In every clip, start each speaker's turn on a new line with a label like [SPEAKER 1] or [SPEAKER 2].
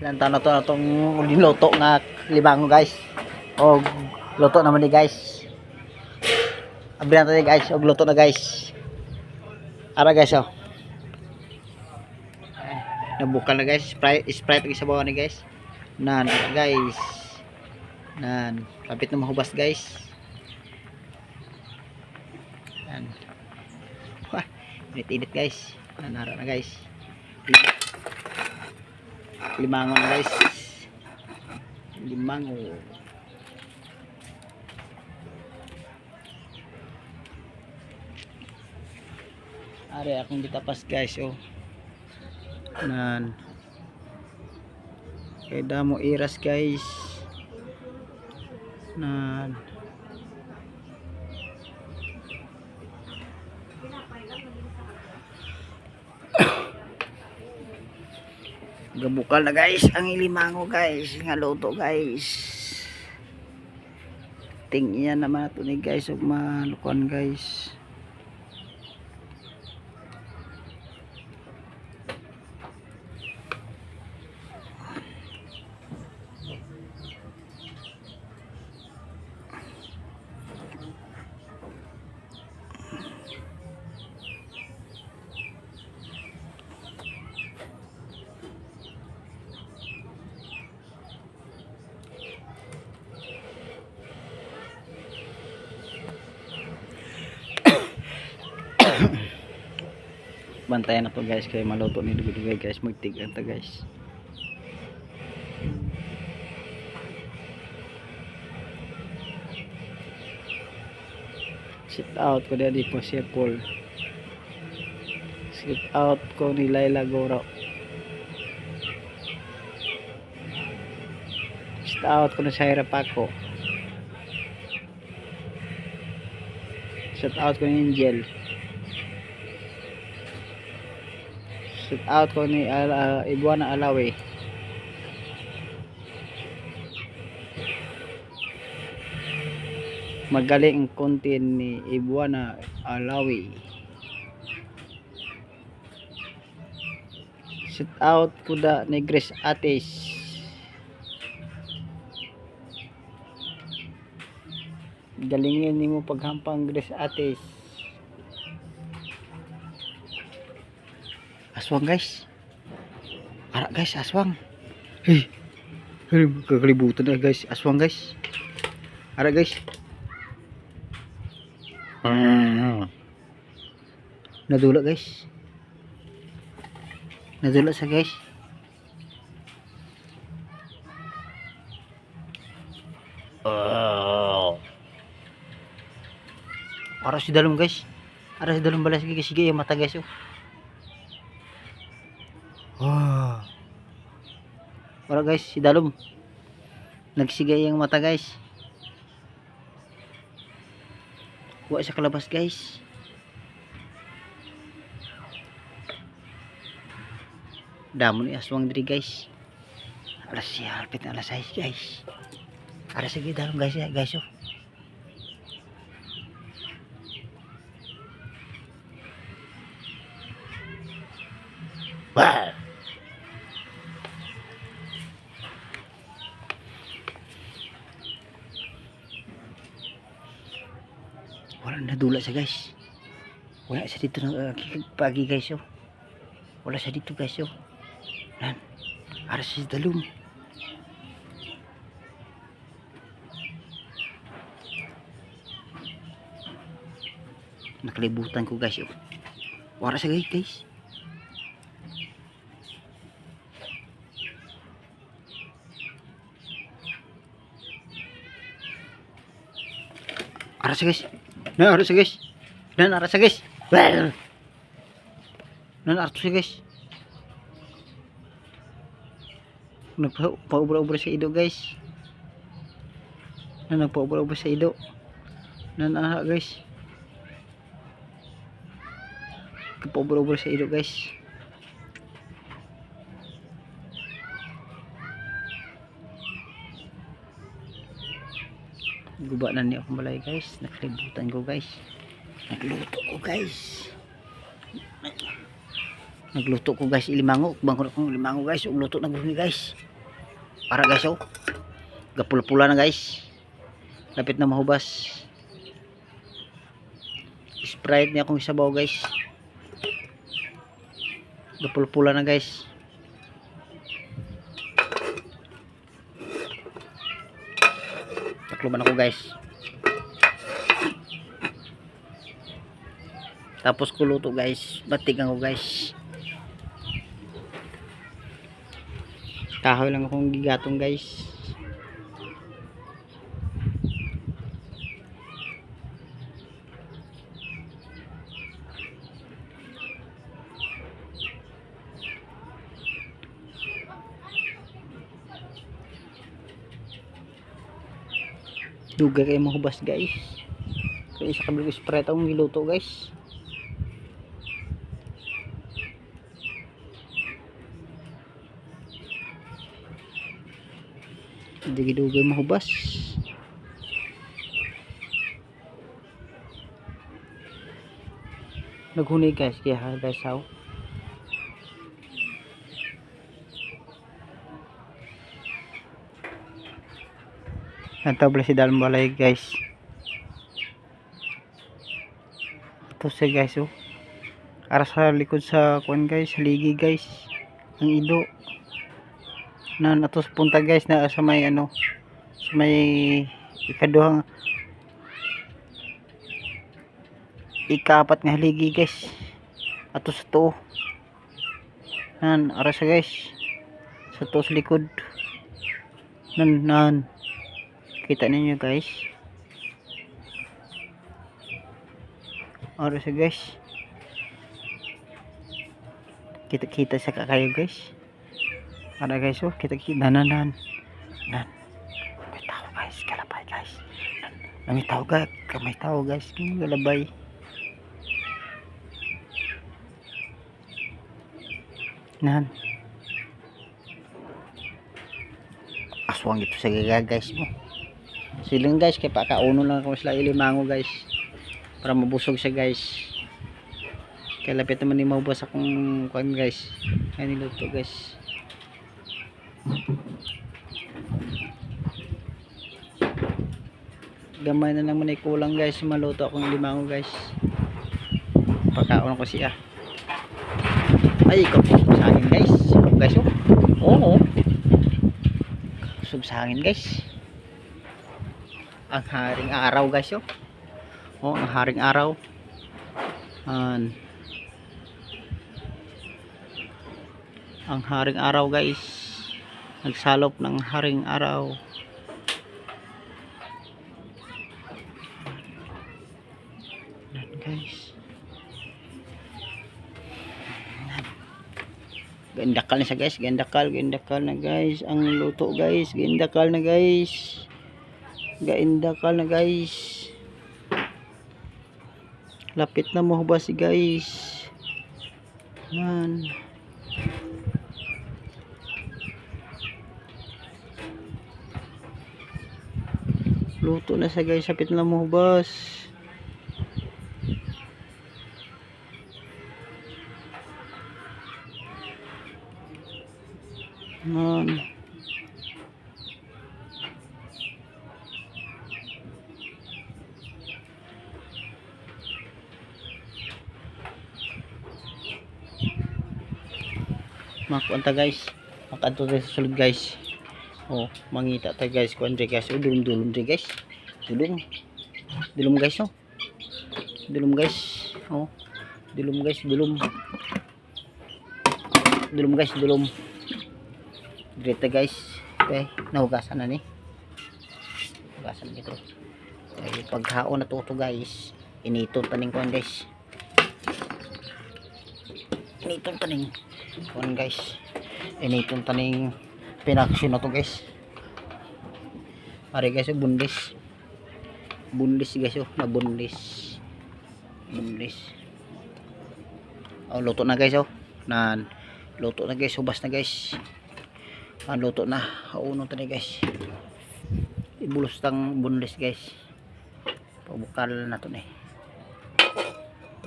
[SPEAKER 1] Ilan taon na to na itong niluto nga libango guys. O luto naman ni guys. Abri natin guys. O luto na guys. Ara guys oh. Nabukal na guys. Sprite sa bawah ni guys. Nan guys. Nan. Kapit na mahubas guys. Nan. Wah. Init-init guys. Nanara na guys. Limango na guys. Limango. Are akong gitapas guys oh. Nan. Kaya damo iras guys. Nan. Gabukal na guys ang ilimango guys nga luto guys. Tingyan naman ito ni guys ug malukuan guys. Bantayan na to guys kay maluto ni dugay guys, magtigan ta guys. Sit out ko di possible. Sit out ko ni Laila Goro. Sit out ko ni Shaira Paco. Sit out ko ni Angel. Shout out ko ni Ibuana Alawi. Magaling ang content ni Ibuana Alawi. Shout out ko da ni Grace Atis. Galingin nimo paghampang Grace Atis. Aswang guys. Ara guys, aswang. Hey. Hey, kagalibutan na guys, aswang guys. Ara guys. Nadula guys. Nadula sa guys. Ara si dalam guys. Ara si dalam balas guys, sige yung mata guys oh. Wala guys, si Dalom nagsigay ang mata guys. Huwag sa kalabas guys. Damo ni aswang diri guys. Alas siya, alpit na alas 6 guys. Ara sige Dalom guys ya guys oh. Wah. Wala nadula siya guys. Wala siya dito na pagi guys oh. Wala siya dito guys oh. Nan. Ara siya Dalom. Nakalibutan ko guys oh. Wala siya guys. Ara siya guys. Nan ara siya guys. Nan ara siya guys. Nan ara siya guys. Nagpaubra-ubra sa ido guys. Nan nagpaubra-ubra sa ido. Nan ara guys. Nagpaubra-ubra sa ido guys. Guba na niya akong balay guys. Nakalibutan ko guys. Nagluto ko guys. Nagluto ko guys ilimango. Bangko kong limango guys. Ug luto na guni guys. Para guys oh. Gapula-pula na guys. Lapit na mahubas. Sprite niya akong isabaw guys. Gapula-pula na guys. Takluban ako guys. Tapos kuluto guys. Batik ako guys. Kahoy lang akong gigatong guys. Dugay kayo mahubas guys. Kaya isa kabili ko Sprite akong giluto guys. Hindi dugay mahubas. Naghuni guys kaya guys how. Nantabla si dalam balay guys. Ito siya guys oh. Ara sa likod sa kuan guys, haligi guys. Ang ido. Nan atos punta guys na sa may ano, sa may ikaduhang ikapat nga haligi guys. Atos sa to. Nan ara sa guys. Sa to sa likod. Nan. Kita ninyo guys. Ara sa guys. Kita sa kayo guys. Ara guys oh, kita nan. May tao guys, kalabay guys. May tao guys, kalabay. Nan. Aswang ito sa gaga guys mo. Siling guys, kaya pakauno lang ako sila ilimango guys. Para mabusog siya guys. Kaya lapit naman ni maubos akong kuan guys. Kaya niluto guys. Gamay na naman ay kulang guys. Maluto akong limango guys. Pagkaon ko siya. Ay, ikaw subsangin guys. Guys oh. Oo. Subsangin guys. Ang haring araw guys oh. Oh, ang haring araw. Ang haring araw guys. Nagsalop ng haring araw. Yan guys. Gandakal na siya guys. Gandakal na guys. Ang luto guys. Gandakal na guys. Gaindakal na guys. Lapit na mahubas guys. Man. Luto na siya guys. Lapit na mahubas. Man. Makuanta guys, makanto tayo sa sulod guys. Oh, mangita tayo guys, kuandre guys. Oh, dulum dre guys. Dulum guys oh. Dulum guys. Oh. Dulum guys, dulum. Dulum guys, dulum. Direta guys. Okay, nahugasan na ni. Hugasan dito. Okay, paghaon na to guys. Initon taning kuan guys. Initon taning kuan guys. Initon taning pinaksyon na to guys. Mari guys, bundis. Bundis guys oh, na bundis. Bundis. Oh, luto na guys oh. Nan luto na guys, hubas na guys. Luto na. Hauno to ni guys. Ibulos tang bundis guys. Pabukal na to ni.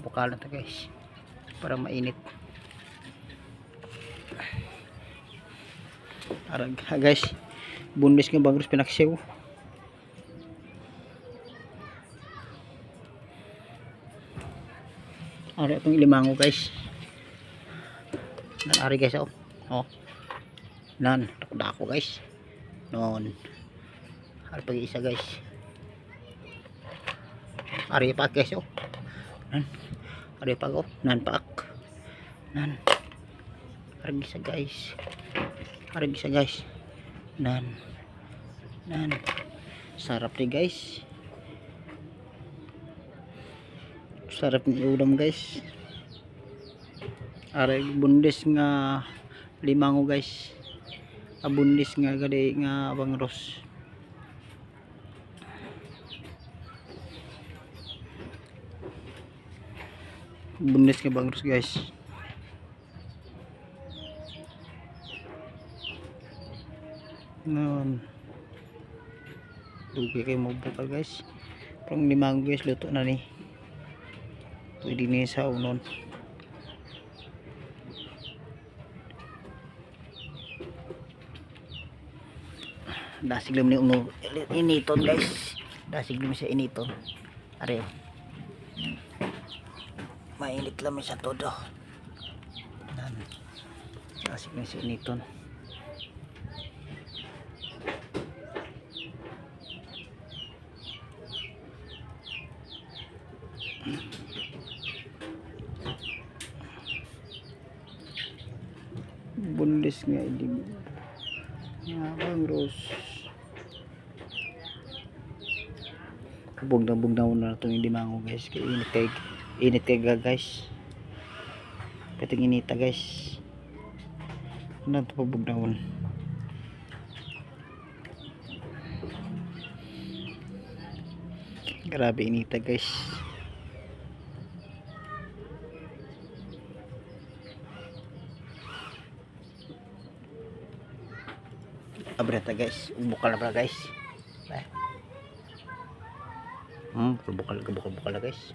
[SPEAKER 1] Bukal na to guys. Para mainit. Arag guys, bunlis nga bangros pinaksiw. Ari itong limango guys. Nan ari guys oh. Oh. Nan dako guys. Non. Ari pag isa guys. Ari pa guys oh. Nan. Ari pa oh. Nan paak. Nan. Ari isa guys. Ari isa guys. Nan. Nan. Sarap ni guys. Sarap ni ulam guys. Ari bundis nga limango guys. Abundis nga gadi nga bangros. Bundis nga bangros guys. Noon. Dugi kayo magbukal guys. Parang limango guys luto na ni. Pwede ni sa unon. Dasig lang ni uno initon guys. Dasig lang siya initon. Are. Mainit lang siya todo. Nan. Dasig lang siya initon. Bundes nga idig nga bangros bugnaw na itong limango guys kaya init kay guys kating inita guys ano ito pabugnawon grabe inita guys. Abreta guys, bukal na pala guys. Bukal na guys.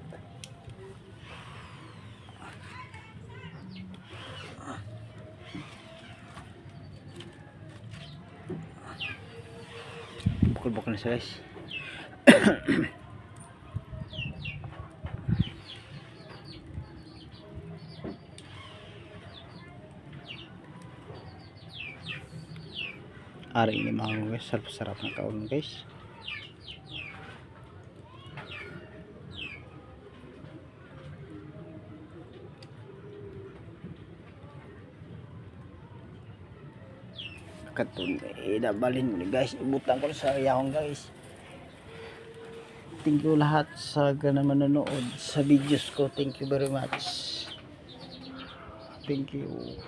[SPEAKER 1] Bukal na siya guys. Ari ini mga guys, sarap ng kaon guys. Katun idabalin guys, ibutan ko sa yahong guys. Thank you lahat sa ganang manonood sa videos ko. Thank you very much. Thank you.